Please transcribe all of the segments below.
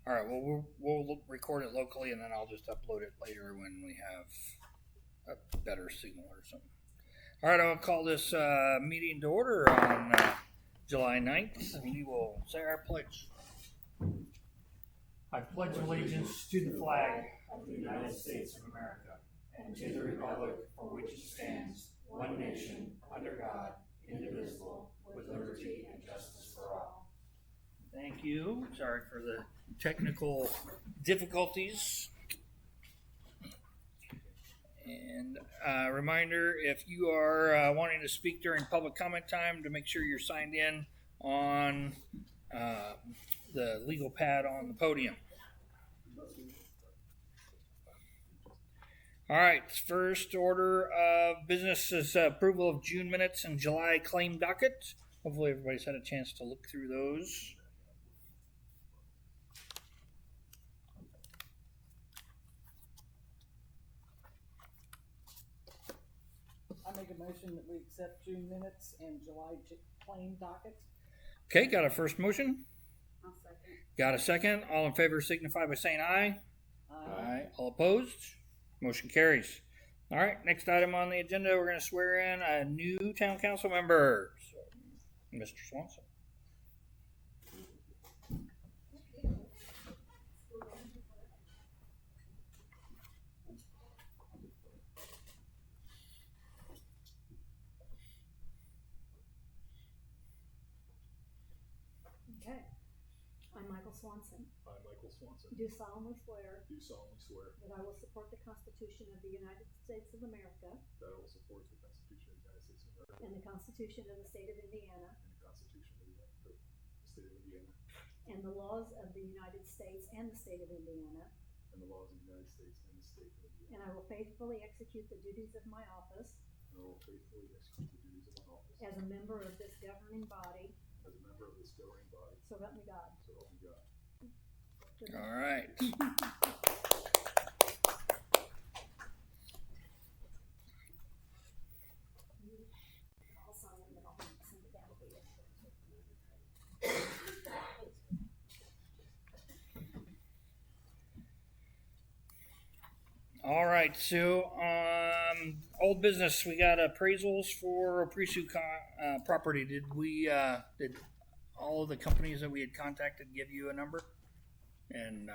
All right. Well, we'll record it locally, and then I'll just upload it later when we have a better signal or something. All right. I'll call this meeting to order on July 9th. We will say our pledge. I pledge allegiance to the flag of the United States of America and to the republic for which it stands, one nation, under God, indivisible, with liberty and justice for all. Thank you. Sorry for the technical difficulties. And reminder, if you are wanting to speak during public comment time, to make sure you're signed in on the legal pad on the podium. All right, first order of business is approval of June minutes and July claim docket. Hopefully everybody's had a chance to look through those. I make a motion that we accept June minutes and July claim docket. Okay, got a first motion? I'll second. Got a second? All in favor signify by saying aye. Aye. All opposed? Motion carries. All right, next item on the agenda, we're going to swear in a new town council member. So, Mr. Swanson. Okay. I'm Michael Swanson. I, Michael Swanson, Do solemnly swear do solemnly swear that I will support the Constitution of the United States of America that I will support the Constitution of the United States of America and the Constitution of the State of Indiana and the Constitution of the State of Indiana and the laws of the United States and the State of Indiana, and the laws of the United States and the State of and Indiana. I will faithfully execute the duties of my office And I will faithfully execute the duties of my office as a member of this governing body, as a member of this governing body, so help me God. so help me God. All right. I'll sign it and then I'll send it down to you. All right, so old business, we got appraisals for Oprisu property. Did all of the companies that we had contacted give you a number? And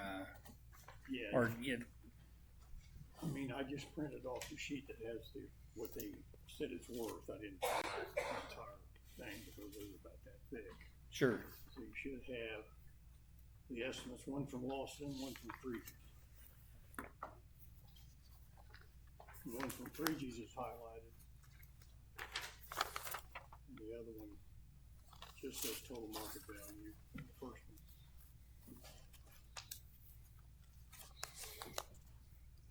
Yeah, or you? I mean, I just printed off the sheet that has what they said it's worth. I didn't print out the entire thing because it was about that thick. Sure. So you should have the estimates, one from Lawson, one from Freeges. The one from Freeges is highlighted. And the other one just says total market value, the first one.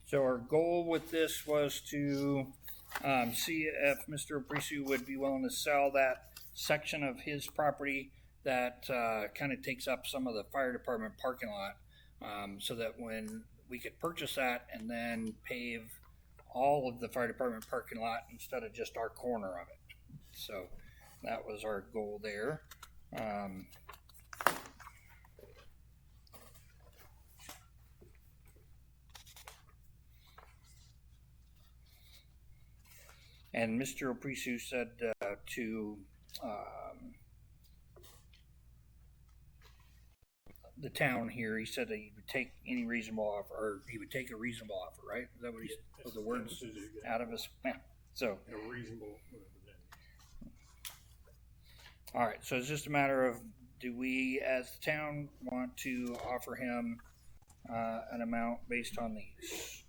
So our goal with this was to see if Mr. Oprisu would be willing to sell that section of his property that kind of takes up some of the fire department parking lot, so that when we could purchase that and then pave all of the fire department parking lot instead of just our corner of it. So that was our goal there. And Mr. Oprisu said to the town here, he said that he would take any reasonable offer, or he would take a reasonable offer, right? Is that what he was the words out of his mouth? So, A reasonable, whatever that is. all right. So it's just a matter of, do we, as the town, want to offer him an amount based on these?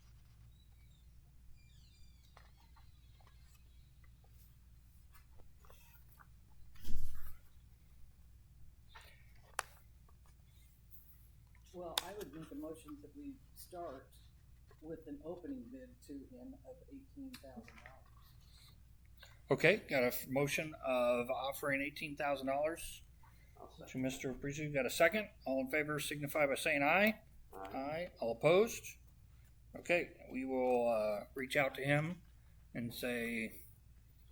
Well, I would make a motion that we start with an opening bid to him of $18,000. Okay, got a motion of offering $18,000 to Mr. Oprisu. Got a second? All in favor signify by saying aye. Aye. All opposed? Okay, we will reach out to him and say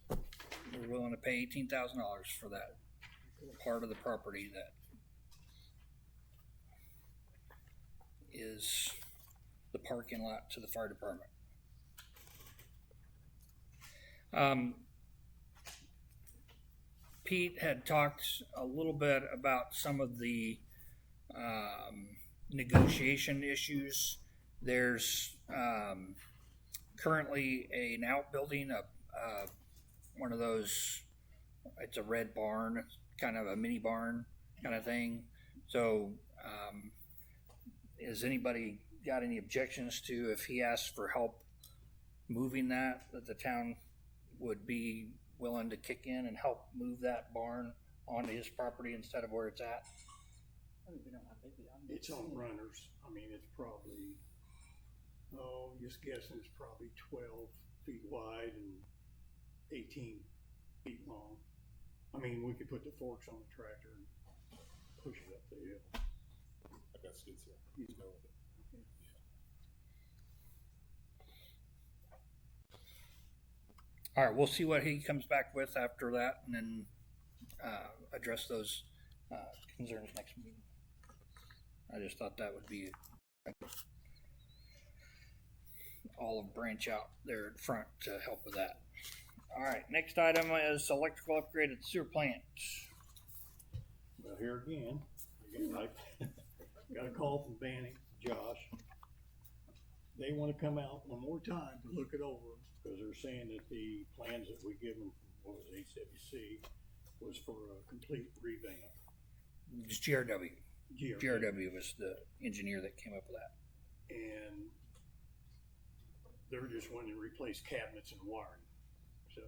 we're willing to pay $18,000 for that part of the property that. is the parking lot to the fire department. Pete had talked a little bit about some of the negotiation issues. There's currently an outbuilding, one of those, it's a red barn, kind of a mini barn kind of thing. So has anybody got any objections to if he asks for help moving that the town would be willing to kick in and help move that barn onto his property instead of where it's at? I don't even know how big the outbuilding It's on runners. I mean, it's probably, just guessing it's probably 12 feet wide and 18 feet long. I mean, we could put the forks on the tractor and push it up the hill. I got skids here. You Go with it. All right, we'll see what he comes back with after that, and then address those concerns next meeting. I just thought that would be olive branch out there in front to help with that. All right, next item is electrical upgrade at sewer plant. Well, here again, I got a call from Banning, Josh. They want to come out one more time to look it over because they're saying that the plans that we give them from what was it, HWC was for a complete revamp. It's GRW. GRW was the engineer that came up with that. And they're just wanting to replace cabinets and wiring. So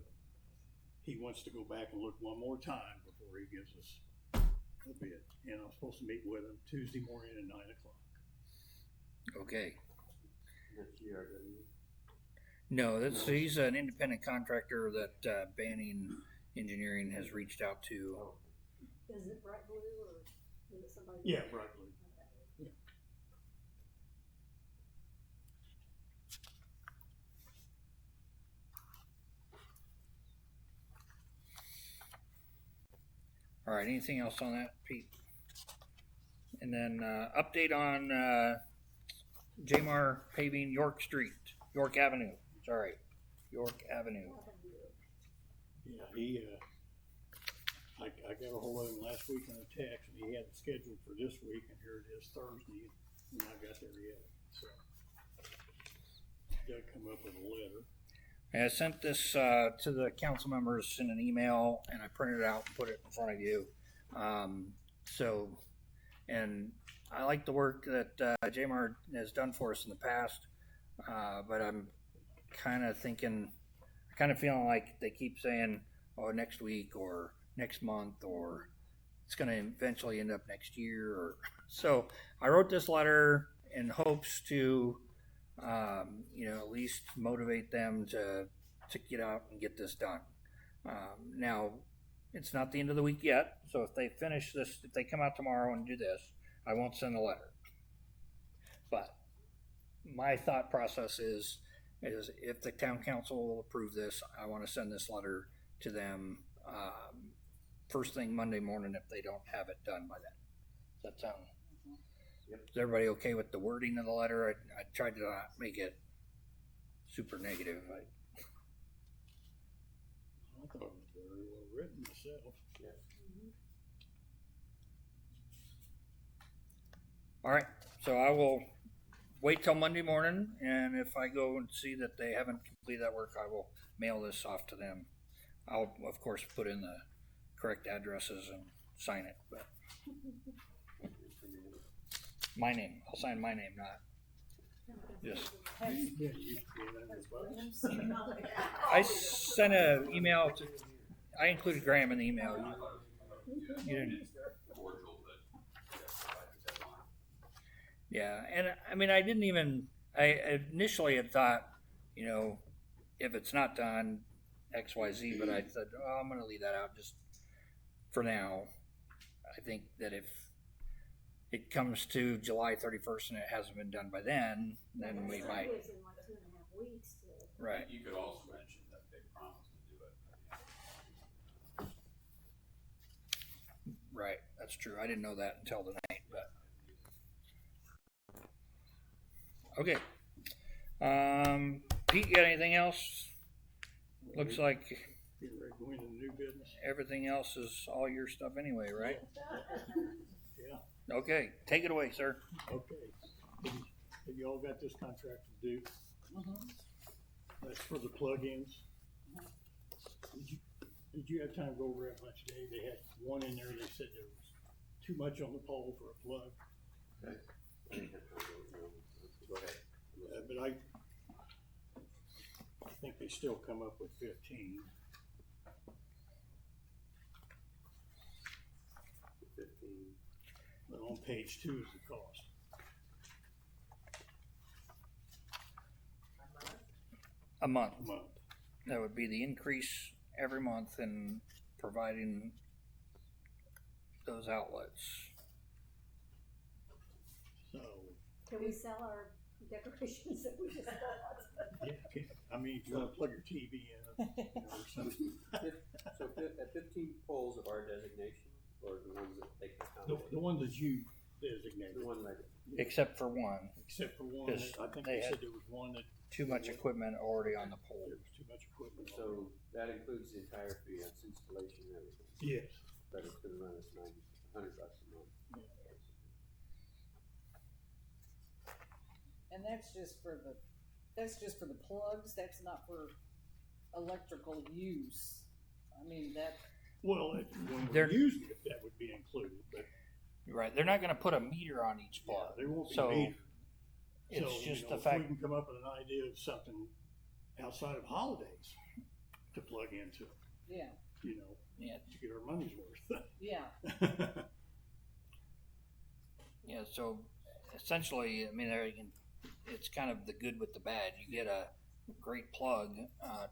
he wants to go back and look one more time before he gives us a bid. And I'm supposed to meet with him Tuesday morning at 9 o'clock. Okay. That's GRW. No, he's an independent contractor that Banning Engineering has reached out to. Is it bright blue or is it somebody? Yeah, right, Blue. Okay. All right, anything else on that, Pete? And then update on Jamar paving York Street, York Avenue. Sorry, York Avenue. Yeah, I got a hold of him last week on a text, and he had it scheduled for this week, and here it is Thursday, and I got there yet. So got to come up with a letter. I sent this to the council members in an email, and I printed it out and put it in front of you. And I like the work that Jamar has done for us in the past, but I'm kind of feeling like they keep saying, oh, next week or next month, or it's going to eventually end up next year. So I wrote this letter in hopes to, at least motivate them to get out and get this done. Now, it's not the end of the week yet, so if they finish this, if they come out tomorrow and do this, I won't send a letter. But my thought process is if the town council will approve this, I want to send this letter to them first thing Monday morning if they don't have it done by then. Does that sound? Yep. Is everybody okay with the wording of the letter? I tried to not make it super negative. I thought it was very well written myself. Yeah. All right, so I will wait till Monday morning, and if I go and see that they haven't completed that work, I will mail this off to them. I'll, of course, put in the correct addresses and sign it, but my name. I'll sign my name, not just. Yeah, you can. I sent an email to. I included Graham in the email. You didn't. Yeah, and I mean, I didn't even. I initially had thought, if it's not done, X, Y, Z, but I said, I'm going to leave that out just for now. I think that if it comes to July 31st and it hasn't been done by then we might. It's in like 2.5 weeks to. Right. You could also mention that they promised to do it. Right, that's true. I didn't know that until tonight, but Okay. Pete, you got anything else? Looks like Getting ready to go into new business. everything else is all your stuff anyway, right? Yeah, Okay, take it away, sir. okay. Have you all got this contract to do? That's for the plugins. Did you have time to go over that much today? They had one in there, they said there was too much on the pole for a plug. Okay. I didn't have time to go ahead. But I think they still come up with 15. 15. But on page 2 is the cost. A month. A month. That would be the increase every month in providing those outlets. So, Can we sell our decorations that we just bought? yeah, I mean, if you want to plug your TV in, or something. So at 15 poles of our designation, or the ones that they can accommodate? The ones that you designated, The one that, Except for one. except for one, Yes, I think they they had- said there was one that Too much equipment already on the pole. there was too much equipment. on so that includes the entire fee, that's installation and everything. it. Yes. But it's gonna run us $100 a month. And that's just for the plugs, that's not for electrical use. I mean, that, Well, when They're- we're using it, that would be included, but Right. They're not going to put a meter on each yeah, plug. there won't be So meter. it's So, just you know, the if fact. we can come up with an idea of something outside of holidays to plug into, yeah, you know, Yeah. to get our money's worth. yeah, Yeah. So essentially, I mean, it's kind of the good with the bad. You get a great plug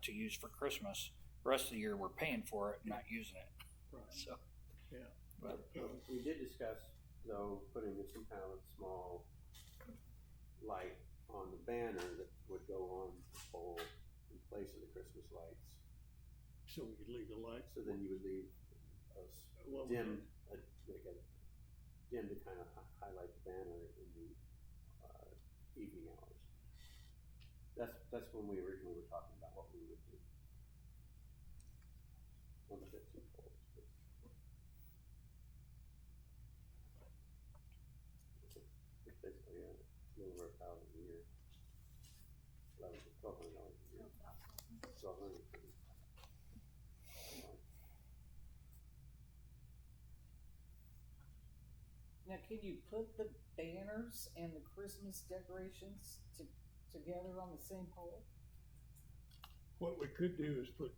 to use for Christmas. The rest of the year, we're paying for it and not using it. Right. So, Yeah. but We did discuss, though, putting some kind of a small light on the banner that would go on the pole in place of the Christmas lights. So we could leave the lights. So then you would leave us Well, dim, like a dim to kind of highlight the banner in the evening hours. That's when we originally were talking about what we would do on the 15 poles. It's basically a little over $1,000 a year. $1,200 a year. $1,200 for the now can you put the banners and the Christmas decorations together on the same pole? What we could do is put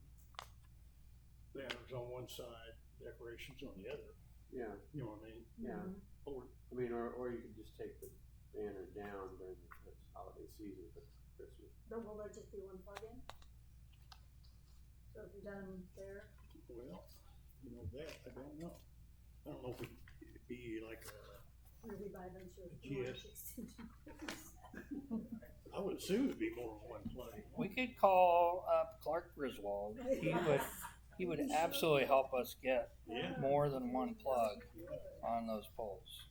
banners on one side, decorations on the other. Yeah, You know what I mean? yeah. Or I mean, or you could just take the banner down during the holiday season for Christmas. But will there just be one plug-in? So if you've done them there, well, you know that I don't know. I don't know if it'd be like or do we buy a bunch of Yes. large extension cords? I would assume it'd be more than one plug. we could call up Clark Griswold. He would absolutely help us get Yeah. more than one plug on those poles.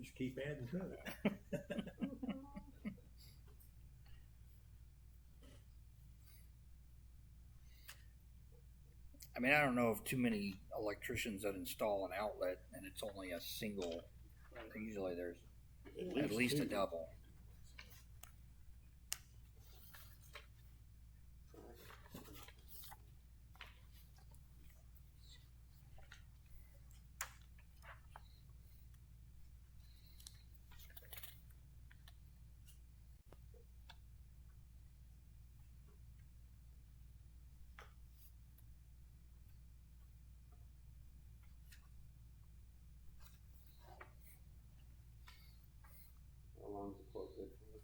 Just keep adding to it. I mean, I don't know of too many electricians that install an outlet and it's only a single. Usually there's at least a two. double. How long is the quote good for?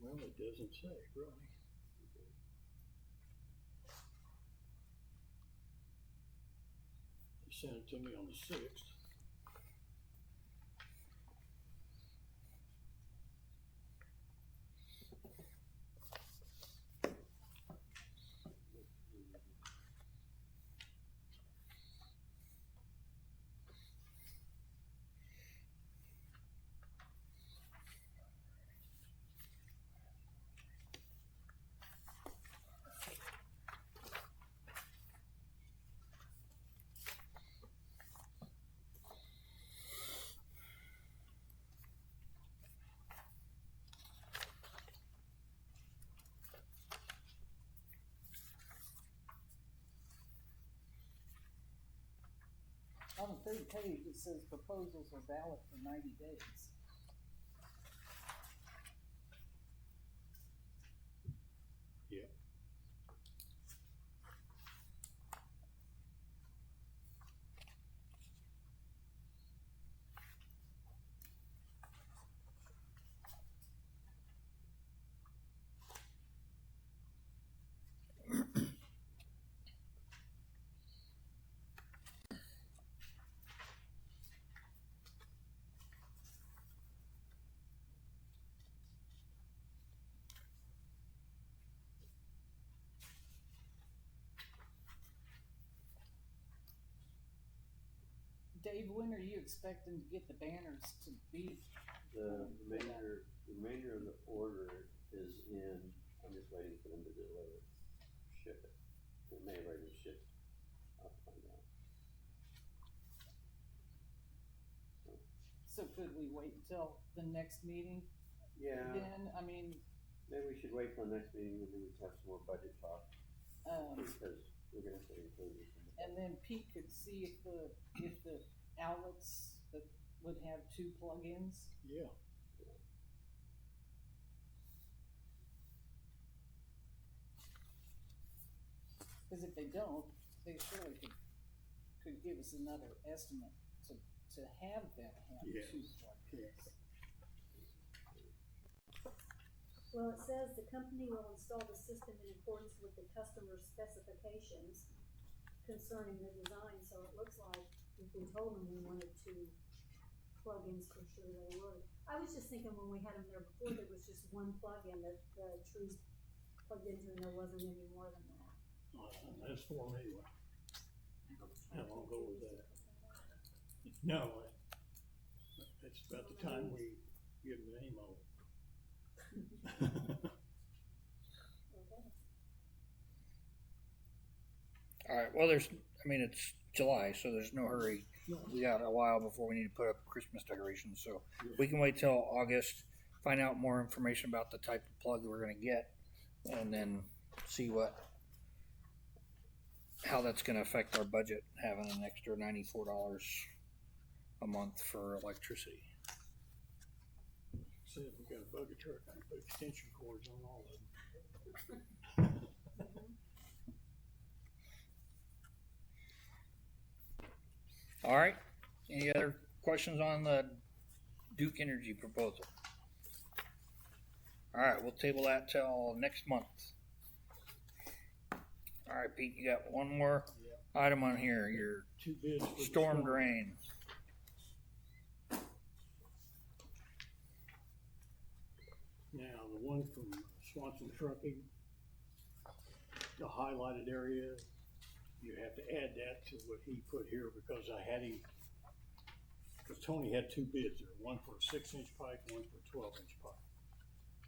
Well, it doesn't say, really. They sent it to me on the 6th. On the third page, it says proposals are valid for 90 days. Yep. Dave, when are you expecting to get the banners to be? The remainder of the order is in, I'm just waiting for them to deliver it, ship it. It may have already been shipped, I'll have to find out. So could we wait until the next meeting? Yeah, Then, I mean, maybe we should wait till the next meeting and then we can have some more budget talk, because we're gonna have to include this in the and then Pete could see if the outlets that would have 2 plugins. Yeah. Cause if they don't, they surely could give us another estimate to have them have Yes. 2 plugins. Well, it says the company will install the system in accordance with the customer's specifications concerning the design, so it looks like if we told them we wanted 2 plugins, for sure they would. I was just thinking when we had them there before, there was just 1 plug-in that the trees plugged into, and there wasn't any more than that. That's for me. How long ago was that? No, it's about the time we give the name over. Okay. All right, well, it's July, so there's no hurry. We got a while before we need to put up Christmas decorations, so we can wait till August, find out more information about the type of plug that we're gonna get, and then see how that's gonna affect our budget, having an extra $94 a month for electricity. Said if we got a bucket truck, I can put extension cords on all of them. All right, any other questions on the Duke Energy proposal? All right, we'll table that till next month. All right, Pete, you got one more item on here, your 2 bids for the storm drain. Now, the one from Swanson Trucking, the highlighted area, you have to add that to what he put here because I had him, because Tony had 2 bids there, one for a 6-inch pipe, one for a 12-inch pipe.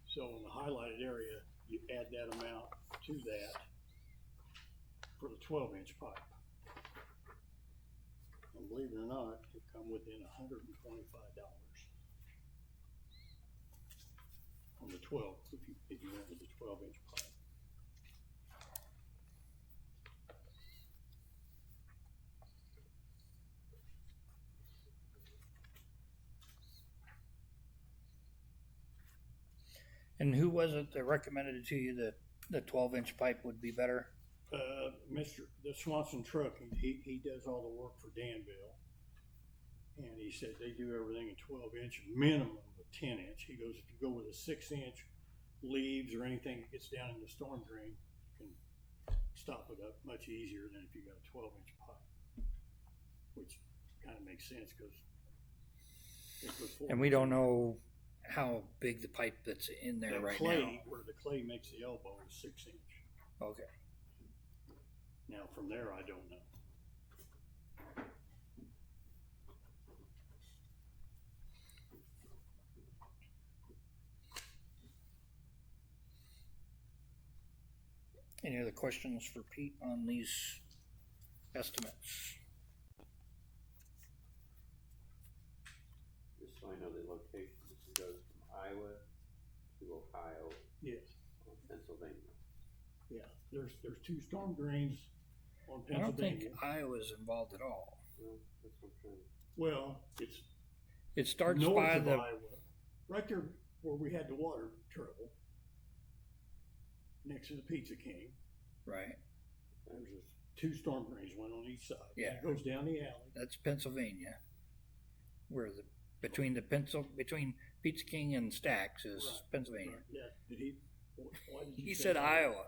So in the highlighted area, you add that amount to that for the 12-inch pipe. And believe it or not, it come within $125 on the 12, if you went with the 12-inch pipe. And who was it that recommended to you that the 12-inch pipe would be better? The Swanson Trucking, he does all the work for Danville. And he said they do everything in 12-inch, minimum of 10-inch. He goes, if you go with a 6-inch leaves or anything that gets down in the storm drain, you can stop it up much easier than if you got a 12-inch pipe. Which kind of makes sense because And we don't know how big the pipe that's in there that right clay, now. where the clay makes the elbow, is 6-inch. Okay. Now from there, I don't know. Any other questions for Pete on these estimates? Just so I know the location, this goes from Iowa to Ohio, Yes. or Pennsylvania. Yeah, there's 2 storm drains on I don't think Pennsylvania. Iowa's involved at all. Well, that's what I'm trying to. Well, it's It starts north by of the, Iowa, right there where we had the water trouble, next to the Pizza King. right, There's two storm drains, one on each side. Yeah. It goes down the alley. that's Pennsylvania. Where between Pizza King and Stacks is Right. Pennsylvania. Yeah, did he? Why did you He say said that? Iowa.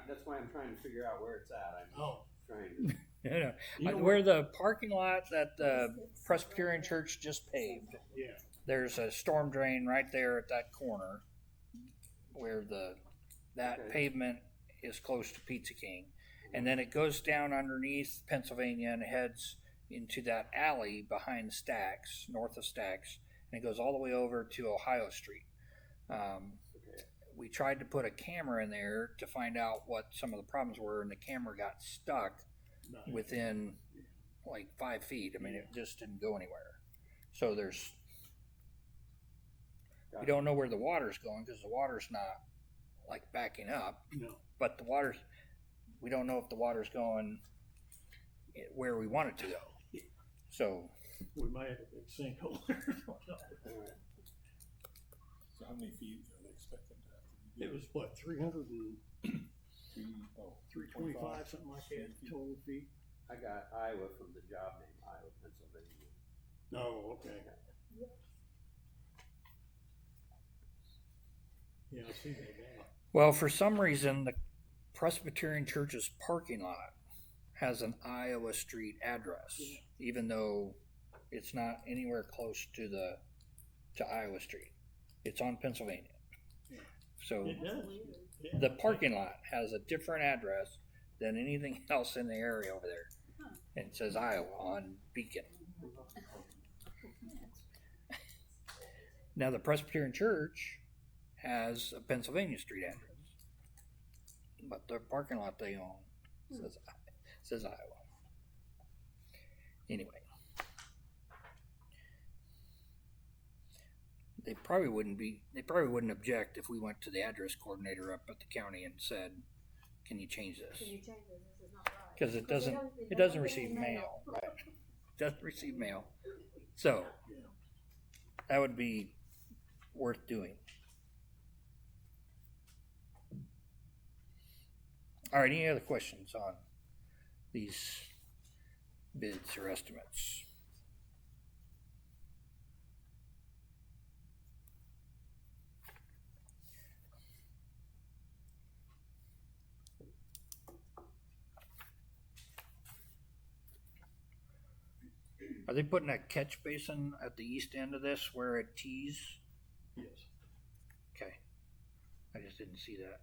That's why I'm trying to figure out where it's at. I'm Oh, trying to. No, you know where the parking lot that the Presbyterian Church just paved. yeah. There's a storm drain right there at that corner where that Okay. pavement is close to Pizza King. And then it goes down underneath Pennsylvania and heads into that alley behind Stacks, north of Stacks, and it goes all the way over to Ohio Street. Okay. We tried to put a camera in there to find out what some of the problems were, and the camera got stuck Nice. within like 5 feet. I mean, it just didn't go anywhere. So we Gotcha. don't know where the water's going because the water's not like backing up, No. but we don't know if the water's going where we want it to go. So We might have a big sinkhole there. All right. So how many feet are they expecting to have to It redo? was what, 325, Two, 325, something like that, total feet? I got Iowa from the job name, Iowa, Pennsylvania. No, okay. Yeah, I see that now. well, for some reason, the Presbyterian Church's parking lot has an Iowa Street address, even though it's not anywhere close to Iowa Street. It's on Pennsylvania. Yeah. So It does. Yeah. the parking lot has a different address than anything else in the area over there. And it says Iowa on Beacon. Now the Presbyterian Church has a Pennsylvania Street address, but the parking lot they own says Iowa. Anyway, they probably wouldn't object if we went to the address coordinator up at the county and said, "Can you change this?" Can you change this? This is not right. Because it they doesn't don't- they it don't doesn't get receive any mail, right? It doesn't receive mail, so Yeah. that would be worth doing. All right, any other questions on these bids or estimates? Are they putting a catch basin at the east end of this where it tees? Yes. Okay, I just didn't see that.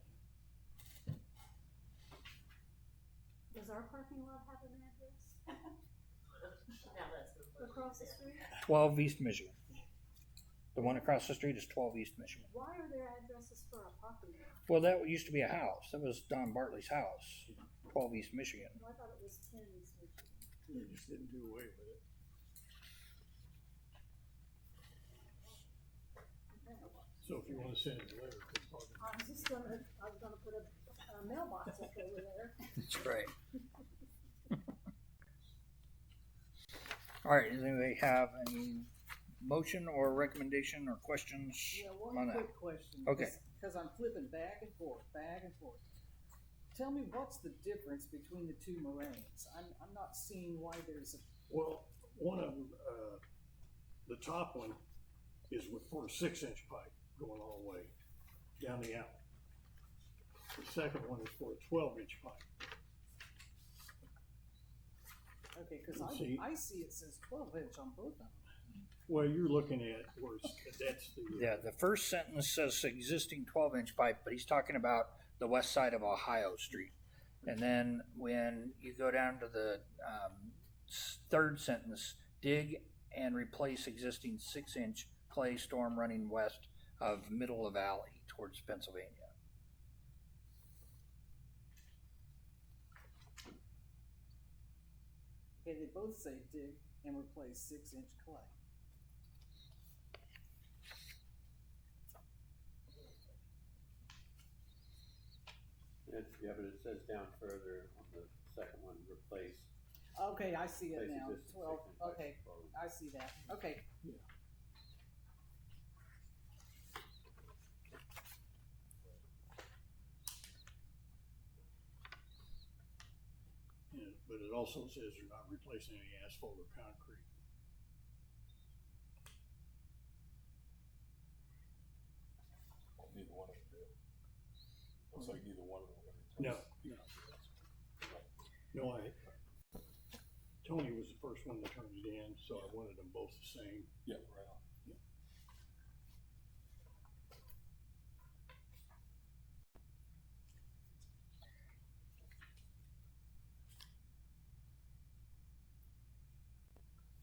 Does our parking lot have an address? Across the street? 12 East Michigan. The one across the street is 12 East Michigan. Why are there addresses for a parking lot? Well, that used to be a house. That was Don Bartley's house. 12 East Michigan. Well, I thought it was 10 East Michigan. They just didn't do away with it. So if you want to send it a letter to the parking lot. I was gonna put a mailbox up over there. That's right. All right, does anybody have any motion or recommendation or questions Yeah, on one that? quick question. Okay. Because I'm flipping back and forth, back and forth. Tell me, what's the difference between the two moraines? I'm not seeing why there's a, Well, one of them, the top one is for a 6-inch pipe going all the way down the alley. The second one is for a 12-inch pipe. okay, because See. I see it says 12-inch on both of them. Well, you're looking at where that's the. Yeah, the first sentence says existing 12-inch pipe, but he's talking about the west side of Ohio Street. And then when you go down to the third sentence, dig and replace existing 6-inch clay storm running west of middle of alley towards Pennsylvania. Okay, they both say dig and replace 6-inch clay. Yeah, but it says down further on the second one, replace Okay, I see it Basic now, distance 12, taken by okay, phone. I see that, okay. But it also says they're not replacing any asphalt or concrete. Neither one of them do. Looks like neither one of them are No, gonna no. No, Tony was the first one to turn it in, so I wanted them both the same. Yeah, right on.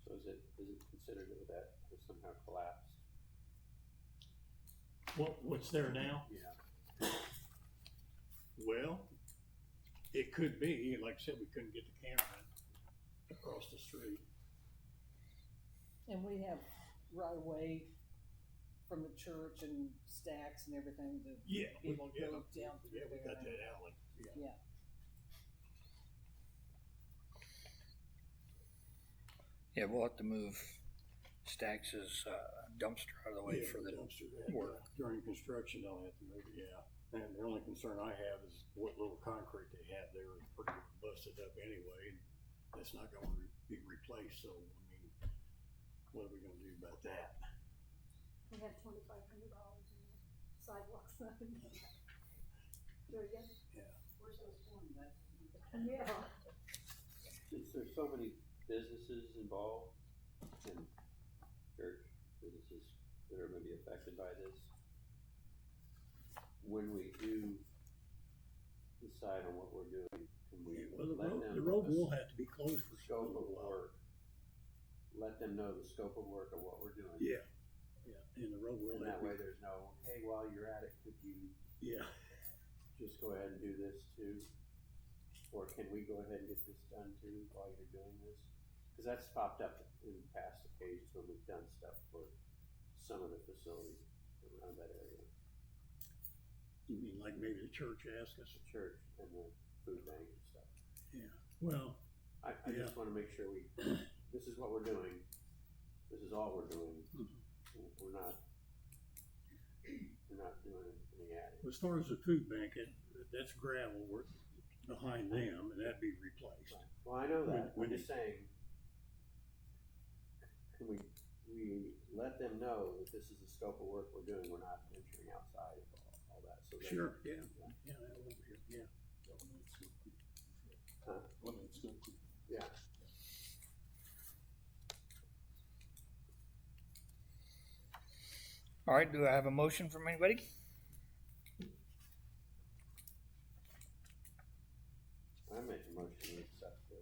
So is it considered that has somehow collapsed? What's there now? Yeah. Well, it could be, like I said, we couldn't get the camera across the street. And we have right away from the church and stacks and everything to Yeah. be able to go down through Yeah, we there. got that alley. Yeah. Yeah, Yeah, we'll have to move Stax's dumpster out of the way Yeah, for the dumpster that, work. during construction, they'll have to move it, yeah. And the only concern I have is what little concrete they have there is pretty busted up anyway. And that's not gonna be replaced, so, I mean, what are we gonna do about that? We have $2,500 in the sidewalk fund. There you go. where's those one, that? Yeah. Since there's so many businesses involved and church businesses that are gonna be affected by this, when we do decide on what we're doing, can we Well, let them? the road will have to be closed for a Scope of little while. work. Let them know the scope of work of what we're doing. Yeah, and the road will And have that to way be, there's no, hey, while you're at it, could you yeah. just go ahead and do this too? Or can we go ahead and get this done too while you're doing this? Cause that's popped up in past occasions when we've done stuff for some of the facilities around that area. You mean like maybe the church asked us? The church and the food bank and stuff. Yeah, well, I Yeah. just wanna make sure this is what we're doing. This is all we're doing. We're not doing any adding. as far as the food bank, that's gravel work behind them, and that'd be replaced. Well, I know that, When I'm just saying, can we let them know that this is the scope of work we're doing, we're not venturing outside of all that, so they. Sure, yeah, that will be, yeah. Huh? Limited scope. Yeah, All right, do I have a motion from anybody? I make a motion to accept the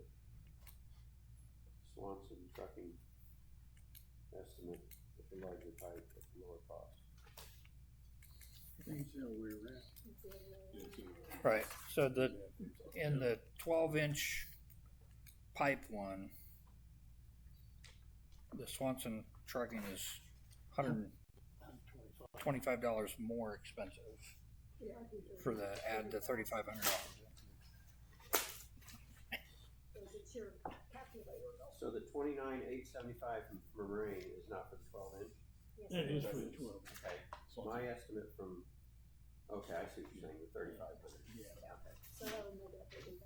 Swanson trucking estimate with the larger pipe at the lower cost. I think it's the other way around. Yeah, too. Right, so in the 12-inch pipe one, the Swanson trucking is $125. $125 more expensive Yeah, I do too. for the add the $3,500. Because it's your calculator though. So the 29,875 from Marine is not for the 12-inch? Yes, That it is is. for the 12. Okay, my estimate from, okay, I see what you're saying, the 3,500. Yeah. Okay. So that would make that 30,000.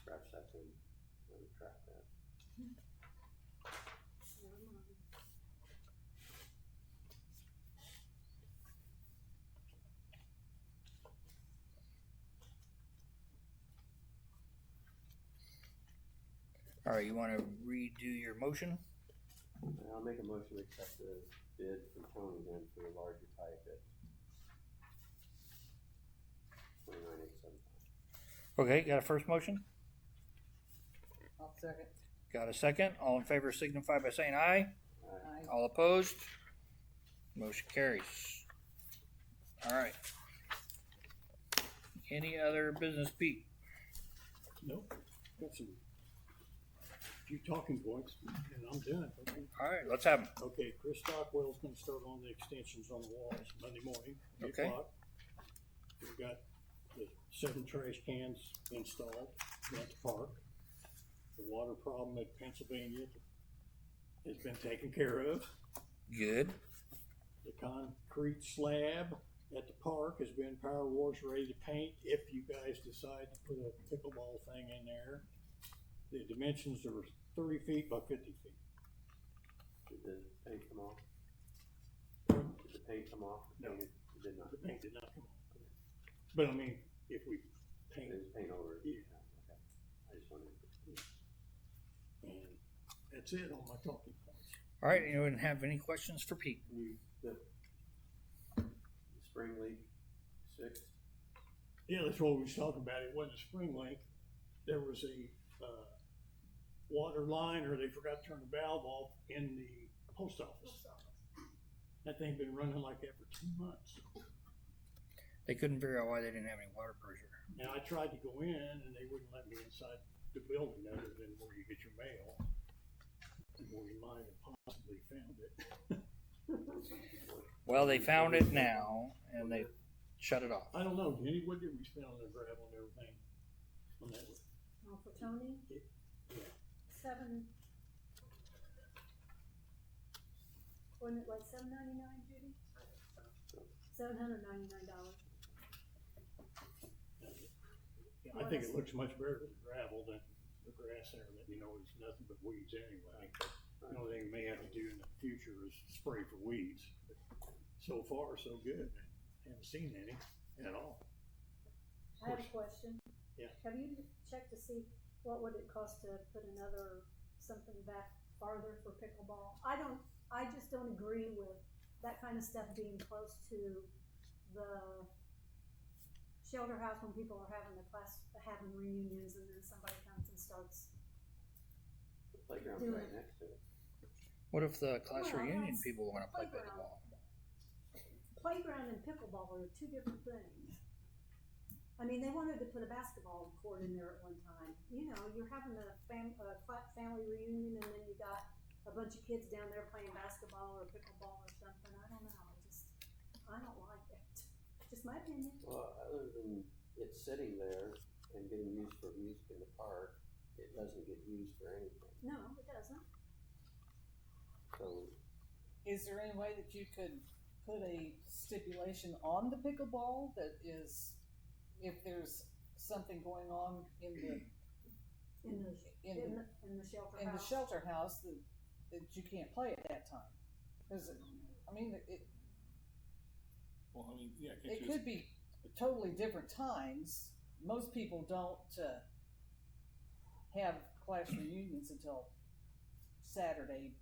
Scratch that then, retract that. Never mind. All right, you want to redo your motion? I'll make a motion to accept the bid from Tony then for the larger pipe at 29,875. Okay, got a first motion? I'll second. Got a second? All in favor signify by saying aye. Aye. All opposed? Motion carries. All right. Any other business, Pete? Nope, got some few talking points, and I'm done. Okay. All right, let's have them. Okay, Chris Stockwell's gonna start on the extensions on the walls Monday morning, 8 Okay. o'clock. We've got the 7 trash cans installed at the park. The water problem at Pennsylvania has been taken care of. Good. The concrete slab at the park has been power washed, ready to paint if you guys decide to put a pickleball thing in there. The dimensions are 30 feet by 50 feet. Did the paint come off? Did the paint come off? No. It did not. The paint did not come off. But I mean, if we paint, There's paint over it? Yeah. Okay. I just wanted to. and that's it on my talking points. All right, anyone have any questions for Pete? The spring leak fixed? Yeah, that's what we was talking about. It wasn't a spring leak. There was a water line, or they forgot to turn the valve off in the post office. That thing been running like that for 2 months. They couldn't figure out why they didn't have any water pressure. And I tried to go in, and they wouldn't let me inside the building other than where you get your mail, and where you might have possibly found it. Well, they found it now, and they shut it off. I don't know, Jenny, what did we spend on the gravel and everything? On that one? For Tony, Yeah. 7. Wasn't it like $7.99, Judy? $799. Yeah, I think it looks much better with the gravel than the grass there that, you know, is nothing but weeds anyway. The only thing we may have to do in the future is spray for weeds. But so far, so good. Haven't seen any at all. I have a question. Yeah. Have you checked to see what would it cost to put another something back farther for pickleball? I just don't agree with that kind of stuff being close to the shelter house when people are having reunions, and then somebody comes and starts. The playground's Do right it. next to it. What if the class Well, reunion that's people want to play playground. pickleball? Playground and pickleball are two different things. I mean, they wanted to put a basketball court in there at one time. You know, you're having a family reunion, and then you got a bunch of kids down there playing basketball or pickleball or something. I don't know. I don't like it. Just my opinion. Well, other than it sitting there and getting used for music in the park, it doesn't get used for anything. No, it doesn't. So, Is there any way that you could put a stipulation on the pickleball that is, if there's something going on in the In the in the shelter in the house. shelter house that you can't play at that time? Because I mean, Well, I mean, yeah, it can't you could be totally different times. Most people don't have class reunions until Saturday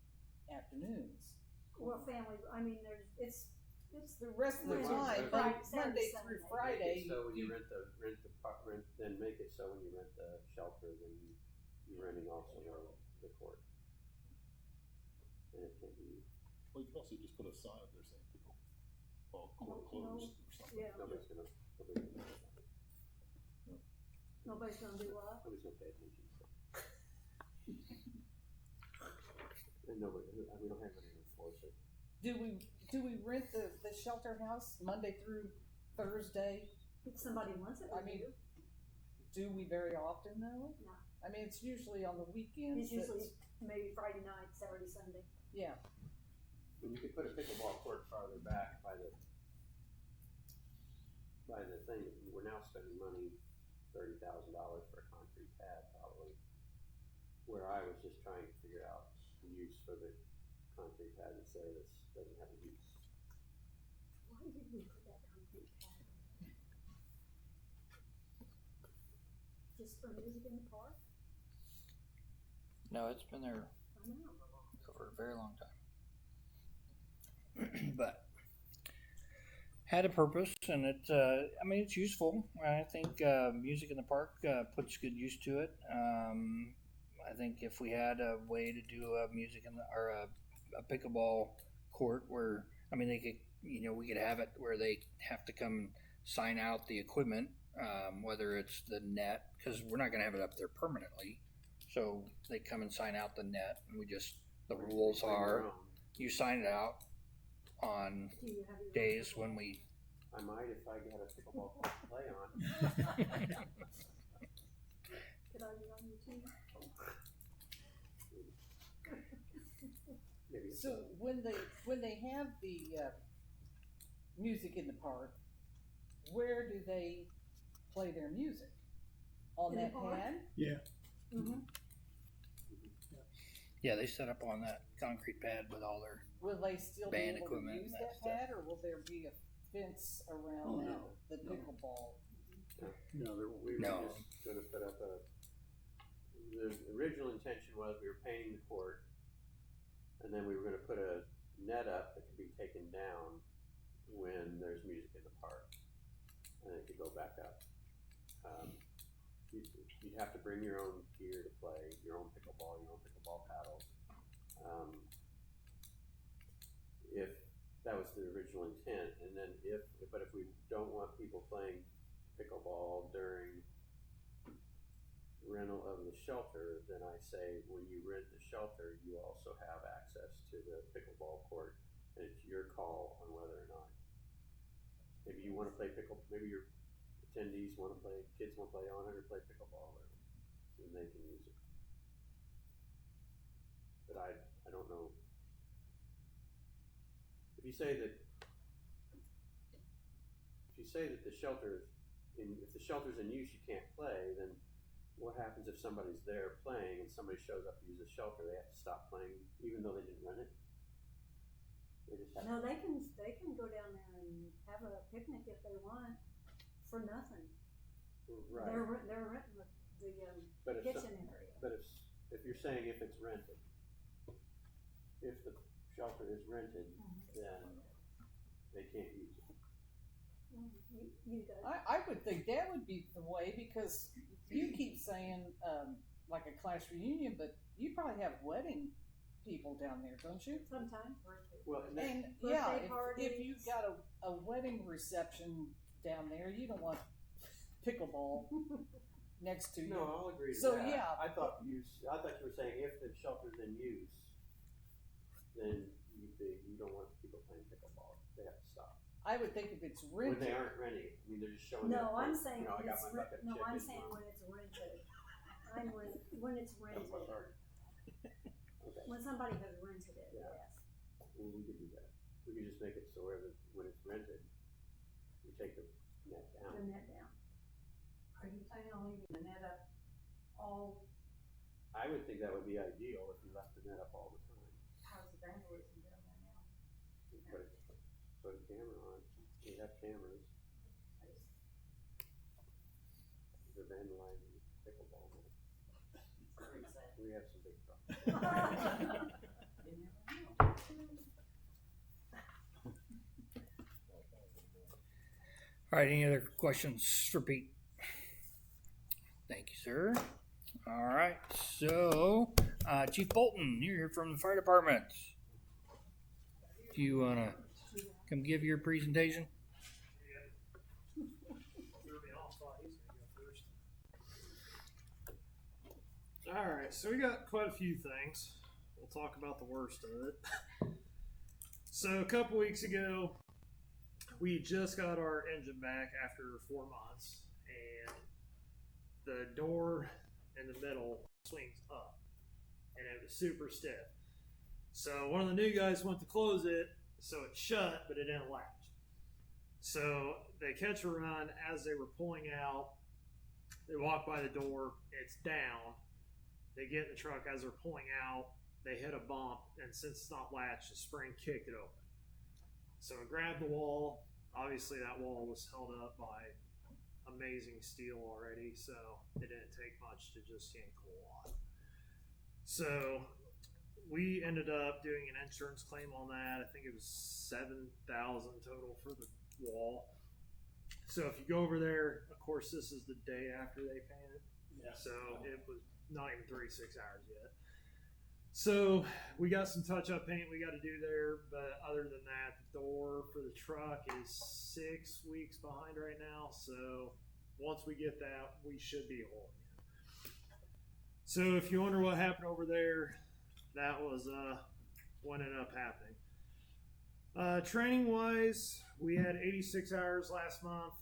afternoons. Or family. I mean, it's The rest of the Monday, time, Friday, Monday Saturday, through Sunday. Friday, so when you rent then make it so when you rent the shelter, then you're renting also the court. And it can't be used. well, you could also just put a sign up there saying people, court No, closed or something. yeah. Nobody's gonna Nobody's gonna do what? Nobody's gonna pay attention. And nobody, we don't have any to enforce it. do we rent the shelter house Monday through Thursday? If somebody wants it, I we mean, do. Do we very often though? No. I mean, it's usually on the weekends. It's usually maybe Friday night, Saturday, Sunday. Yeah, When you could put a pickleball court farther back by the thing, we're now spending money, $30,000 for a concrete pad probably. Where I was just trying to figure out the use for the concrete pad that's there that doesn't have a use. Why did we put that concrete pad on there? Just for music in the park? No, it's been there I don't know. for a very long time. But had a purpose, and I mean, it's useful. I think music in the park puts good use to it. I think if we had a way to do a music in or a pickleball court where, I mean, they could, we could have it where they have to come sign out the equipment, whether it's the net, because we're not going to have it up there permanently. So they come and sign out the net, and the rules are you sign it out on Do you have your days when we I might if I got a pickleball court to play on. Could I be on your team? Maybe So when they have the music in the park, where do they play their music? On In the that park? pad? Yeah, Mm-hmm. Yeah, they set up on that concrete pad with all their. Will they still be Band able to equipment use and that that stuff. pad, or will there be a fence around Oh, that, no, the no. pickleball? no, there won't we be. were No. just gonna put up the original intention was we were painting the court, and then we were gonna put a net up that could be taken down when there's music in the park, and it could go back up. You'd have to bring your own gear to play, your own pickleball paddles. If that was the original intent, and then if we don't want people playing pickleball during rental of the shelter, then I say when you rent the shelter, you also have access to the pickleball court, and it's your call on whether or not. Maybe you want to play maybe your attendees want to play, kids want to play on it or play pickleball, or then they can use it. But I don't know. If you say that the shelter if the shelter's in use, you can't play, then what happens if somebody's there playing and somebody shows up to use the shelter? They have to stop playing even though they didn't rent it? They just have No, they can go down there and have a picnic if they want for nothing. right. They're renting the But if kitchen area. But if you're saying if it's rented, if the shelter is rented, then they can't use it. You go. I would think that would be the way, because you keep saying like a class reunion, but you probably have wedding people down there, don't you? Sometimes. Well, And Birthday yeah, if parties. you've got a wedding reception down there, you don't want pickleball next to you. no, I'll agree to So, that. yeah. I thought you were saying if the shelter's in use, then you don't want people playing pickleball. They have to stop. I would think if it's When rented. they aren't renting it, I mean, they're just showing No, up. I'm like, saying you know, I when got it's my bucket of no, I'm chicken, saying mom. when it's rented. When it's That was rented. my target. Okay. When somebody has rented it, Yeah. yes. Well, we could do that. We could just make it so when it's rented, we take the net down. The net down. Are you planning on leaving the net up all, I would think that would be ideal if you left the net up all the time. how's the vandalism down there now? Put a camera on. We have cameras. They're vandalizing pickleball net. We have some big problems. You never know. All right, any other questions for Pete? Thank you, sir. All right, so Chief Bolton, you're here from the fire department. Do you want to come give your presentation? Alright, so we got quite a few things. We'll talk about the worst of it. So a couple weeks ago, we just got our engine back after 4 months, and the door in the middle swings up, and it was super stiff. So one of the new guys went to close it, so it shut, but it didn't latch. So they catch a run as they were pulling out. They walk by the door, it's down. They get in the truck as they're pulling out. They hit a bump, and since it's not latched, the spring kicked it open. So it grabbed the wall. Obviously, that wall was held up by amazing steel already, so it didn't take much to just yank the wall out. So we ended up doing an insurance claim on that. I think it was $7,000 total for the wall. So if you go over there, of course, this is the day after they painted. Yeah. So it was not even 36 hours yet. So we got some touch-up paint we got to do there, but other than that, the door for the truck is 6 weeks behind right now. So once we get that, we should be whole again. So if you wonder what happened over there, that was what ended up happening. Training wise, we had 86 hours last month.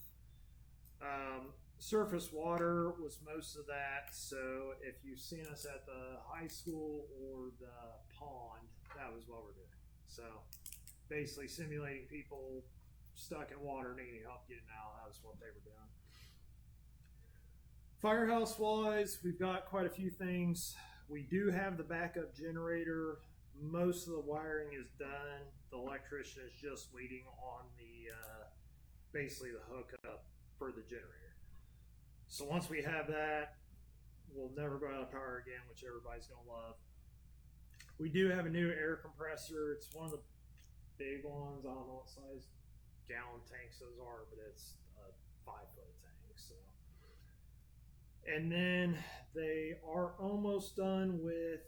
Surface water was most of that. So if you've seen us at the high school or the pond, that was what we're doing. So basically simulating people stuck in water needing help getting out. That was what they were doing. Firehouse wise, we've got quite a few things. We do have the backup generator. Most of the wiring is done. The electrician is just waiting on the basically the hookup for the generator. So once we have that, we'll never go out of power again, which everybody's gonna love. We do have a new air compressor. It's one of the big ones. I don't know what size gallon tanks those are, but it's a 5-foot tank. So, and then they are almost done with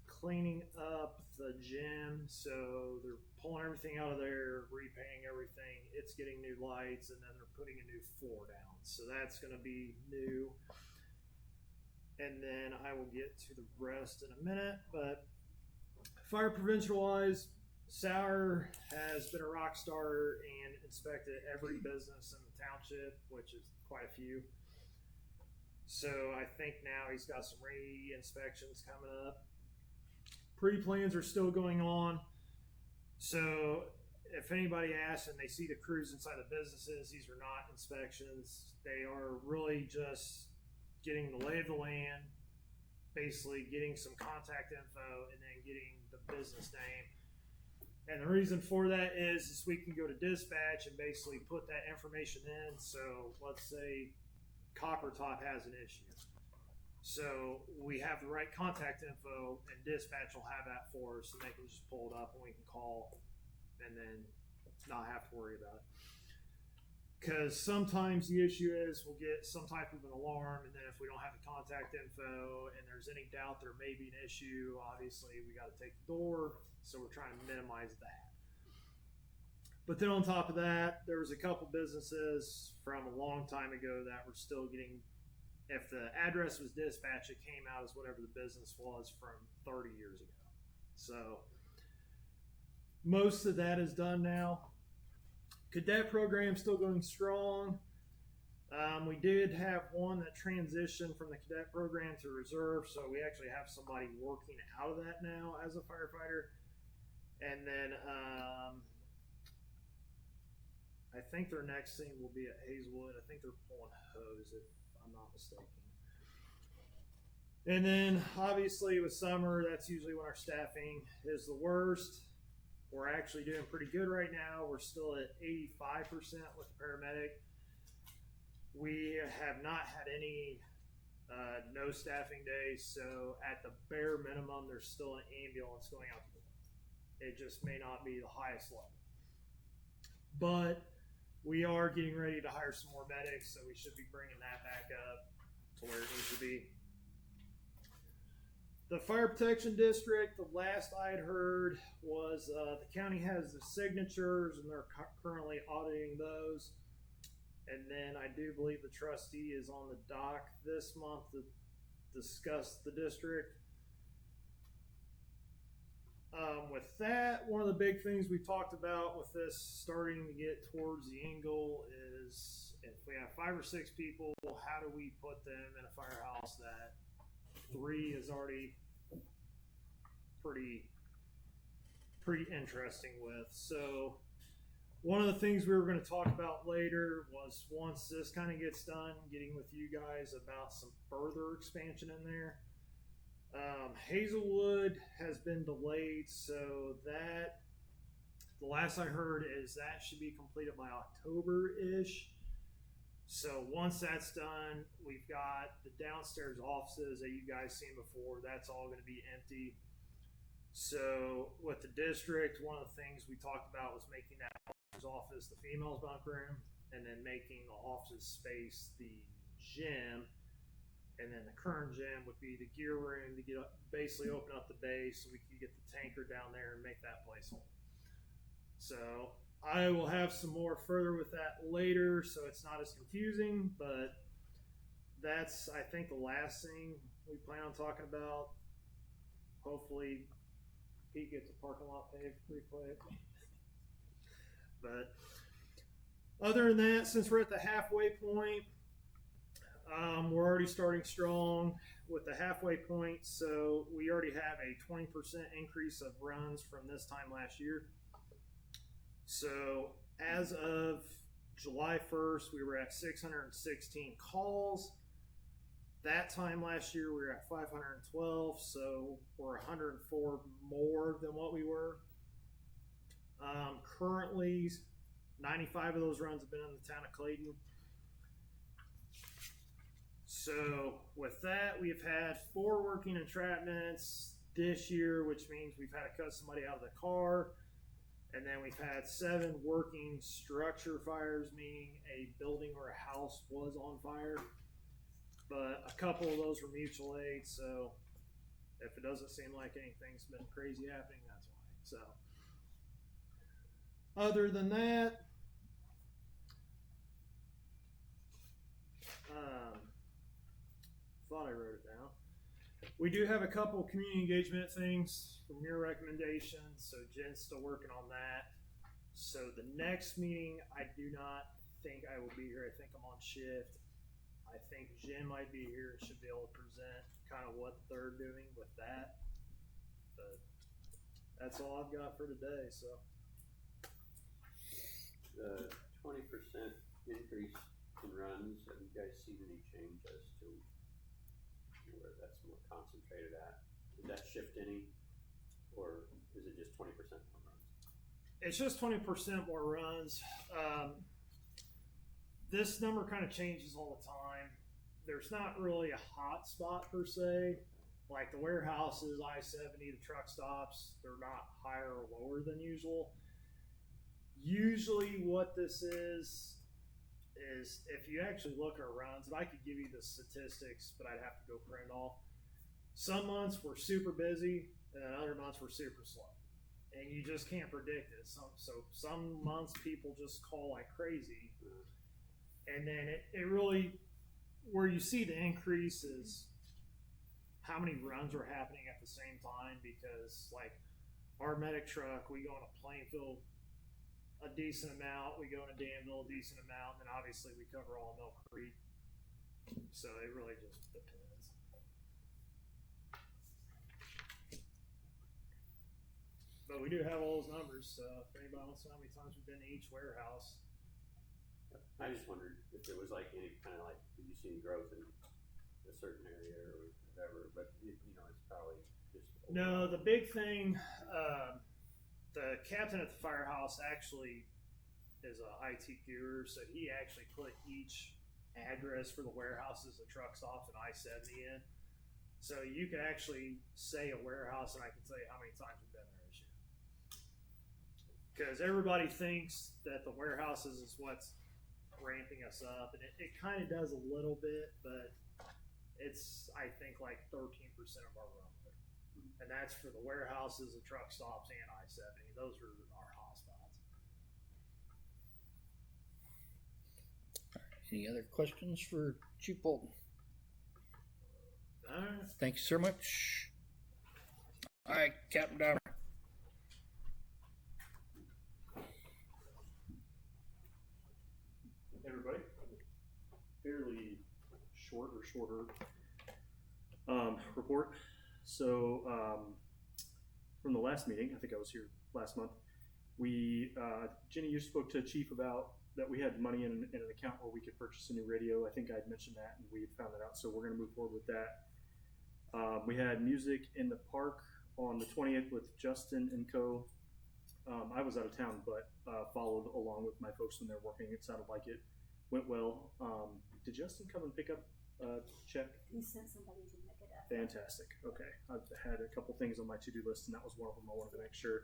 cleaning up the gym. So they're pulling everything out of there, repainting everything. It's getting new lights, and then they're putting a new floor down. So that's going to be new. And then I will get to the rest in a minute. But fire prevention wise, Sauer has been a rock star and inspected every business in the township, which is quite a few. So I think now he's got some re-inspections coming up. Pre-plans are still going on. So if anybody asks and they see the crews inside the businesses, these are not inspections. They are really just getting the lay of the land, basically getting some contact info, and then getting the business name. And the reason for that is we can go to dispatch and basically put that information in. So let's say Copper Top has an issue. So we have the right contact info, and dispatch will have that for us, and they can just pull it up and we can call and then not have to worry about it. Because sometimes the issue is we'll get some type of an alarm, and then if we don't have the contact info and there's any doubt there may be an issue, obviously we got to take the door. So we're trying to minimize that. But then on top of that, there was a couple businesses from a long time ago that were still getting, if the address was dispatched, it came out as whatever the business was from 30 years ago. So most of that is done now. Cadet program still going strong. We did have one that transitioned from the cadet program to reserve, so we actually have somebody working out of that now as a firefighter. And then I think their next thing will be at Hazelwood. I think they're pulling hose, if I'm not mistaken. And then obviously with summer, that's usually when our staffing is the worst. We're actually doing pretty good right now. We're still at 85% with the paramedic. We have not had any no staffing days, so at the bare minimum, there's still an ambulance going out the door. It just may not be the highest level. But we are getting ready to hire some more medics, so we should be bringing that back up to where it needs to be. The fire protection district, the last I had heard was the county has the signatures and they're currently auditing those. And then I do believe the trustee is on the dock this month to discuss the district. With that, one of the big things we talked about with this starting to get towards the end goal is if we have 5 or 6 people, how do we put them in a firehouse that 3 is already pretty interesting with. So one of the things we were going to talk about later was once this kind of gets done, getting with you guys about some further expansion in there. Hazelwood has been delayed, so that the last I heard is that should be completed by October-ish. So once that's done, we've got the downstairs offices that you guys seen before. That's all going to be empty. So with the district, one of the things we talked about was making that office the females bunk room, and then making the office space the gym. And then the current gym would be the gear room to get up, basically open up the base so we could get the tanker down there and make that place whole. So I will have some more further with that later, so it's not as confusing, but that's, I think, the last thing we plan on talking about. Hopefully Pete gets a parking lot paved pretty quick. But other than that, since we're at the halfway point, we're already starting strong with the halfway point. So we already have a 20% increase of runs from this time last year. So as of July 1st, we were at 616 calls. That time last year, we were at 512, so we're 104 more than what we were. Currently, 95 of those runs have been in the town of Clayton. So with that, we've had 4 working entrapments this year, which means we've had to cut somebody out of the car. And then we've had 7 working structure fires, meaning a building or a house was on fire. But a couple of those were mutual aid, so if it doesn't seem like anything's been crazy happening, that's why. So, other than that, thought I wrote it down. We do have a couple community engagement things from your recommendations, so Jen's still working on that. So the next meeting, I do not think I will be here. I think I'm on shift. I think Jen might be here and should be able to present kind of what they're doing with that. But that's all I've got for today. So The 20% increase in runs, have you guys seen any change as to where that's more concentrated at? Did that shift any, or is it just 20% more runs? it's just 20% more runs. This number kind of changes all the time. There's not really a hot spot per se. Like the warehouses, I-70, the truck stops, they're not higher or lower than usual. Usually what this is if you actually look at our runs, and I could give you the statistics, but I'd have to go print off. Some months we're super busy, and then other months we're super slow. And you just can't predict it. So some months people just call like crazy. And then it really, where you see the increase is how many runs are happening at the same time, because like our medic truck, we go on a Plainfield a decent amount, we go into Danville a decent amount, and then obviously we cover all of Mill Creek. So it really just depends. But we do have all those numbers, so if anybody wants to know how many times we've been to each warehouse. I just wondered if there was like any kind of like, did you see any growth in a certain area or whatever, but it's probably just. No, the big thing, the captain at the firehouse actually is a IT guru, so he actually put each address for the warehouses, the truck stops, and I-70 in. So you can actually say a warehouse, and I can tell you how many times we've been there this year. Because everybody thinks that the warehouses is what's ramping us up, and it kind of does a little bit, but it's, I think, like 13% of our run. And that's for the warehouses, the truck stops, and I-70. Those are our hot spots. Any other questions for Chief Bolton? All right. Thank you so much. All right, Captain Downer. Hey everybody, fairly short or shorter report. So from the last meeting, I think I was here last month, Jenny, you spoke to Chief about that we had money in an account where we could purchase a new radio. I think I'd mentioned that, and we had found that out, so we're going to move forward with that. We had music in the park on the 20th with Justin and co. I was out of town, but followed along with my folks when they're working. It sounded like it went well. Did Justin come and pick up a check? He sent somebody to pick it up. Fantastic. Okay. I've had a couple things on my to-do list, and that was one of them. I wanted to make sure.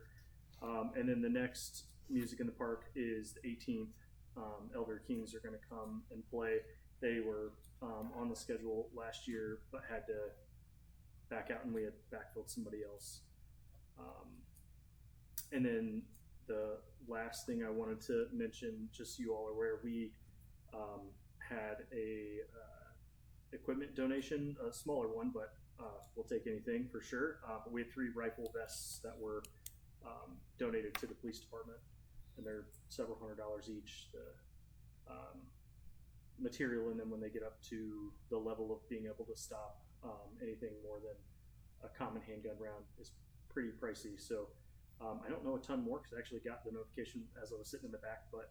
And then the next music in the park is the 18th. Elder Kings are going to come and play. They were on the schedule last year, but had to back out, and we had backfilled somebody else. And then the last thing I wanted to mention, just so you all are aware, we had a equipment donation, a smaller one, but we'll take anything for sure. But we had 3 rifle vests that were donated to the police department. and they're several $100s each. The material in them when they get up to the level of being able to stop anything more than a common handgun round is pretty pricey. So I don't know a ton more because I actually got the notification as I was sitting in the back, but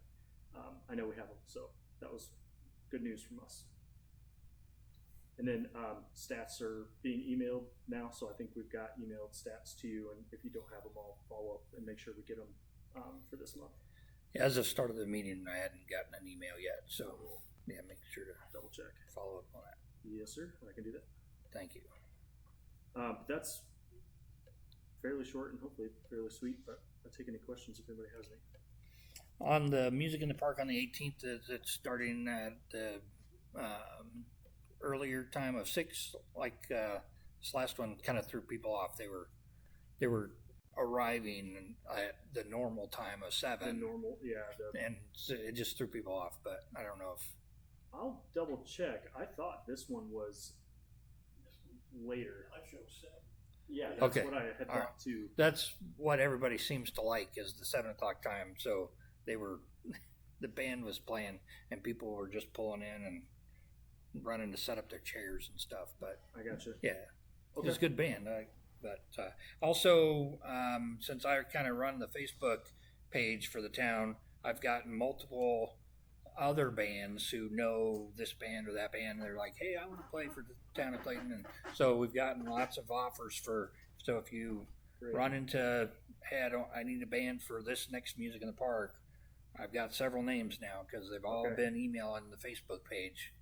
I know we have them, so that was good news from us. And then stats are being emailed now, so I think we've got emailed stats to you, and if you don't have them, I'll follow up and make sure we get them for this month. Yeah, as of the start of the meeting, I hadn't gotten an email yet, so yeah, make sure to Double check. follow up on that. Yes, sir. I can do that. Thank you. That's fairly short and hopefully fairly sweet, but I'll take any questions if anybody has any. On the Music in the Park on the 18th, is it starting at the earlier time of 6? Like this last one kind of threw people off. They were arriving at the normal time of 7. The normal, yeah. And so it just threw people off, but I don't know if... I'll double check. I thought this one was later. I show 7. Yeah, that's Okay. what I had All thought right. too. That's what everybody seems to like is the 7 o'clock time. So they were, the band was playing and people were just pulling in and running to set up their chairs and stuff. But I got you. yeah, Okay. it was a good band. But also, since I kind of run the Facebook page for the town, I've gotten multiple other bands who know this band or that band. They're like, hey, I want to play for the town of Clayton. And so we've gotten lots of offers so if you Great. run into, hey, I need a band for this next Music in the Park, I've got several names now because they've all Okay. been emailing the Facebook page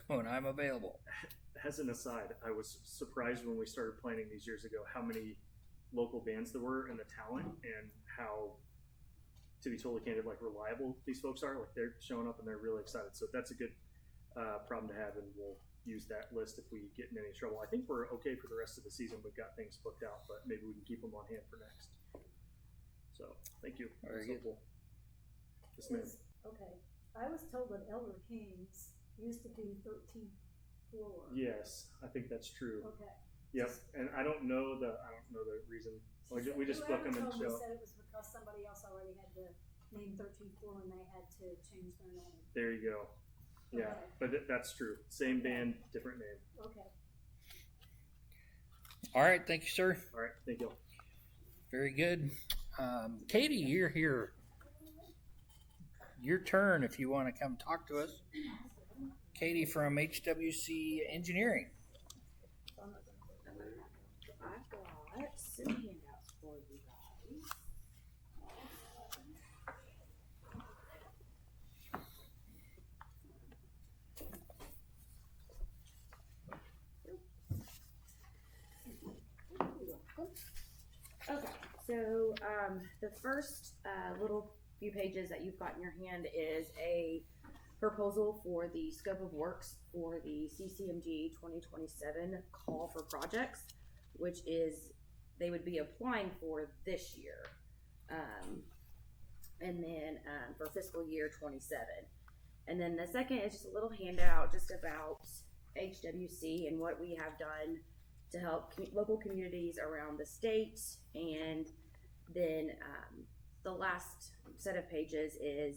going, I'm available. As an aside, I was surprised when we started planning these years ago how many local bands there were and the talent and how, to be totally candid, like reliable these folks are. Like they're showing up and they're really excited. So that's a good problem to have, and we'll use that list if we get in any trouble. I think we're okay for the rest of the season. We've got things booked out, but maybe we can keep them on hand for next. So thank you. Very That's good. helpful. Yes, ma'am. Okay, I was told that Elder Kings used to be 13th floor. Yes, I think that's true. Okay. Yep, and I don't know the reason. We just book them and Whoever told me show. said it was because somebody else already had the name 13th floor and they had to change their name. There you go. Yeah, Okay. but that's true. Same band, different name. Okay. All right. Thank you, sir. All right, thank you. Very good. Katie, you're here. Your turn if you want to come talk to us. Katie from HWC Engineering. I've got some handouts for you guys. Okay, so the first little few pages that you've got in your hand is a proposal for the scope of works for the CCMG 2027 call for projects, which is they would be applying for this year, and then for fiscal year 27. And then the second is just a little handout just about HWC and what we have done to help local communities around the state. And then the last set of pages is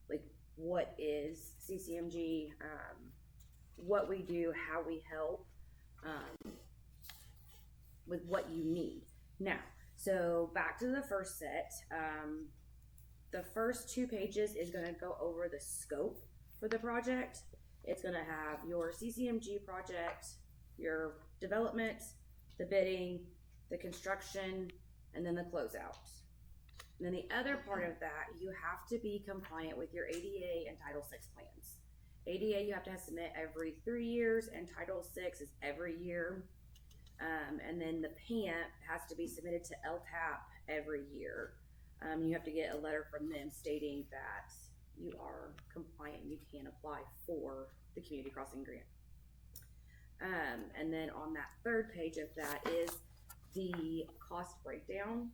like what is CCMG, what we do, how we help, with what you need. Now, so back to the first set. The first 2 pages is going to go over the scope for the project. It's going to have your CCMG project, your development, the bidding, the construction, and then the closeout. And then the other part of that, you have to be compliant with your ADA and Title VI plans. ADA you have to submit every 3 years, and Title VI is every year. And then the PAMP has to be submitted to LTAP every year. You have to get a letter from them stating that you are compliant, you can apply for the community crossing grant. And then on that third page of that is the cost breakdown.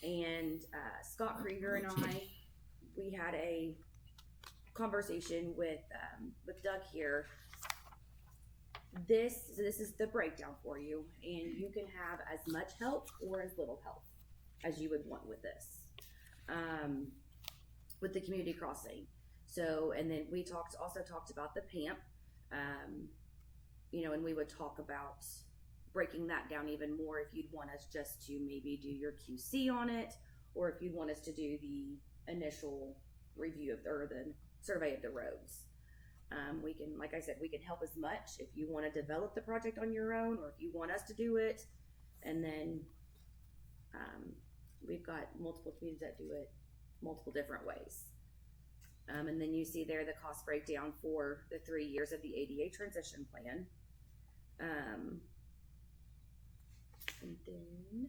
And Scott Krieger and I, we had a conversation with Doug here. This is the breakdown for you, and you can have as much help or as little help as you would want with this. with the community crossing. So, and then we also talked about the PAMP, and we would talk about breaking that down even more if you'd want us just to maybe do your QC on it, or if you'd want us to do the initial review or the survey of the roads. We can, like I said, we can help as much if you want to develop the project on your own, or if you want us to do it. And then we've got multiple communities that do it multiple different ways. And then you see there the cost breakdown for the 3 years of the ADA transition plan. And then,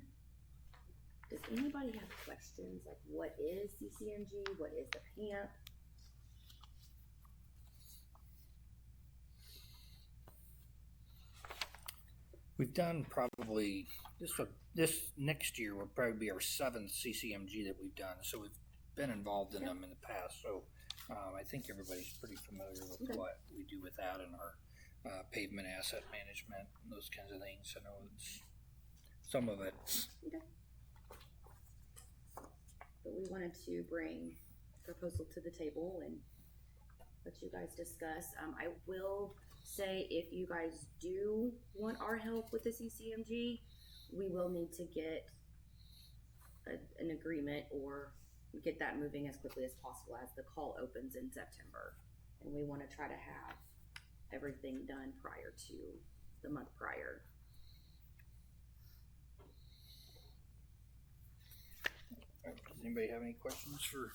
does anybody have questions? Like, what is CCMG? What is the PAMP? We've done probably this next year will probably be our 7th CCMG that we've done. So we've been involved in them in the past. So I think everybody's pretty familiar with what we do with that in our pavement asset management and those kinds of things. I know it's some of it. Okay. But we wanted to bring a proposal to the table and let you guys discuss. I will say, if you guys do want our help with the CCMG, we will need to get an agreement or get that moving as quickly as possible, as the call opens in September. And we want to try to have everything done prior to the month prior. Does anybody have any questions for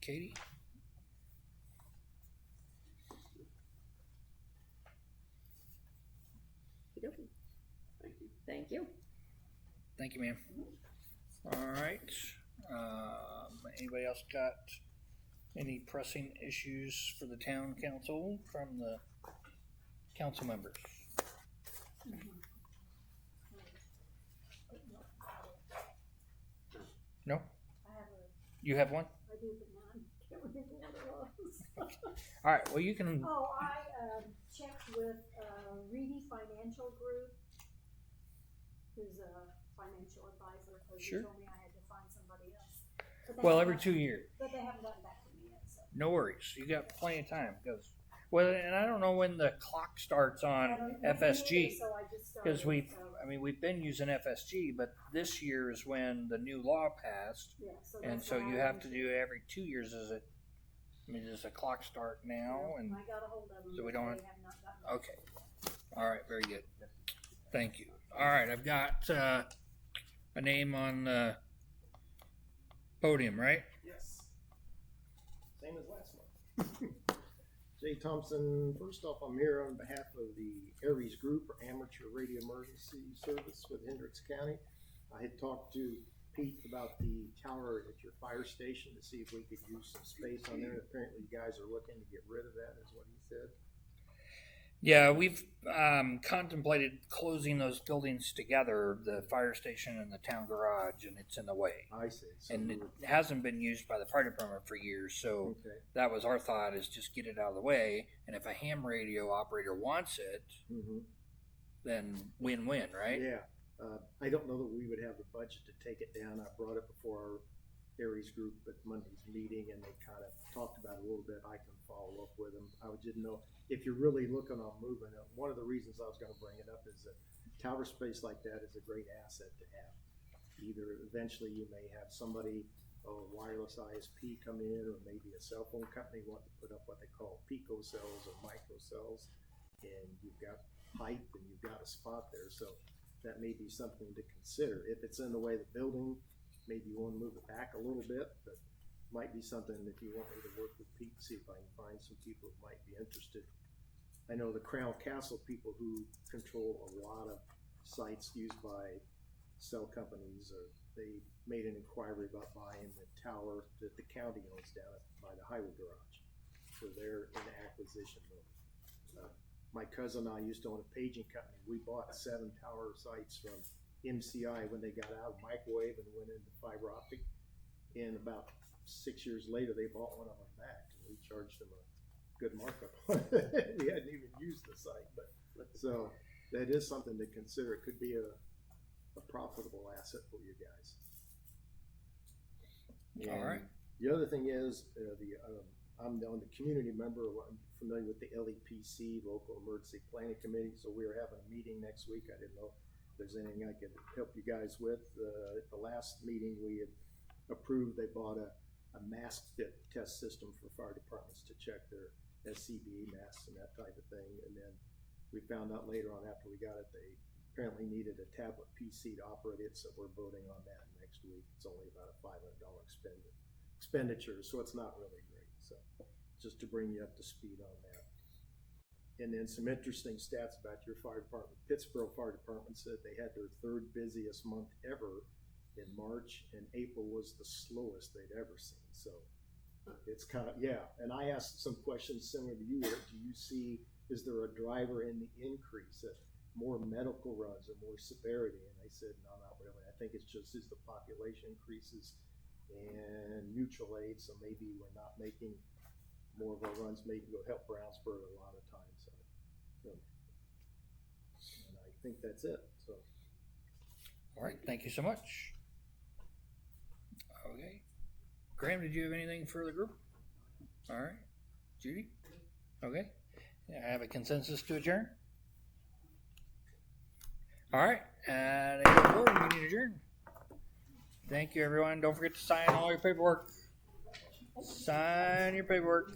Katie? Okey-dokey. Thank you. Thank you. Thank you, ma'am. All right. Anybody else got any pressing issues for the town council from the council members? No? I have You have one? I do, but now I can't remember what it was. All right. Well, you can. Oh, I checked with Reedy Financial Group, who's a financial advisor, because Sure. he told me I had to find somebody else. But they Well, haven't every 2 years. But they haven't gotten back to me yet, so. No worries. You got plenty of time. Because, well, and I don't know when the clock starts I on don't know FSG. either, so I just started, Because so, we've been using FSG, but this year is when the new law passed. yeah, so And that's so why you I have went to do every 2 years. Does the clock start now? And I got a hold of them. so we but don't they have- have not gotten back. okay. All right. Very good. Thank you. All right. I've got a name on the podium, right? Yes. Same as last month. Jay Thompson, first off, I'm here on behalf of the Aries Group, or Amateur Radio Emergency Service with Hendricks County. I had talked to Pete about the tower at your fire station to see if we could use some space on there. Apparently you guys are looking to get rid of that, is what he said. Yeah, we've contemplated closing those buildings together, the fire station and the town garage, and it's in the way. I see. So And we it were- hasn't been used by the fire department for years, so okay. that was our thought, is just get it out of the way. And if a ham radio operator wants it, Mm-hmm. then win-win, right? Yeah, I don't know that we would have the budget to take it down. I brought it before our Aries group at Monday's meeting, and they kind of talked about it a little bit. I can follow up with them. I didn't know if you're really looking on moving it. One of the reasons I was going to bring it up is that tower space like that is a great asset to have. Either eventually you may have somebody, a wireless ISP come in, or maybe a cell phone company want to put up what they call pico cells or micro cells, and you've got height and you've got a spot there. So that may be something to consider. If it's in the way of the building, maybe you want to move it back a little bit, but might be something if you want me to work with Pete, see if I can find some people who might be interested. I know the Crown Castle people who control a lot of sites used by cell companies, or they made an inquiry about buying the tower that the county owns down by the highway garage. So they're in acquisition mode. My cousin and I used to own a paging company. We bought 7 tower sites from MCI when they got out of microwave and went into fiber optic. And about 6 years later, they bought one of them back. And we charged them a good markup on it. We hadn't even used the site, but so that is something to consider. It could be a profitable asset for you guys. All right. The other thing is, I'm on the community member, I'm familiar with the LEPC, Local Emergency Planning Committee, so we are having a meeting next week. I didn't know if there's anything I could help you guys with. At the last meeting, we had approved, they bought a mask fit test system for fire departments to check their SCBA masks and that type of thing. And then we found out later on after we got it, they apparently needed a tablet PC to operate it, so we're voting on that next week. It's only about a $500 expenditure, so it's not really great. So just to bring you up to speed on that. And then some interesting stats about your fire department. Pittsboro Fire Department said they had their third busiest month ever in March, and April was the slowest they'd ever seen. So it's kind of, yeah. And I asked some questions similar to you. Do you see, is there a driver in the increase that more medical runs or more severity? And they said, no, not really. I think it's just as the population increases and mutual aid, so maybe we're not making more of our runs, maybe go help Brownsburg a lot of times. So, and I think that's it. So, All right, thank you so much. Okay. Graham, did you have anything for the group? All right. Judy? Okay. I have a consensus to adjourn. All right, and I go forward, we need to adjourn. Thank you, everyone. Don't forget to sign all your paperwork. Sign your paperwork.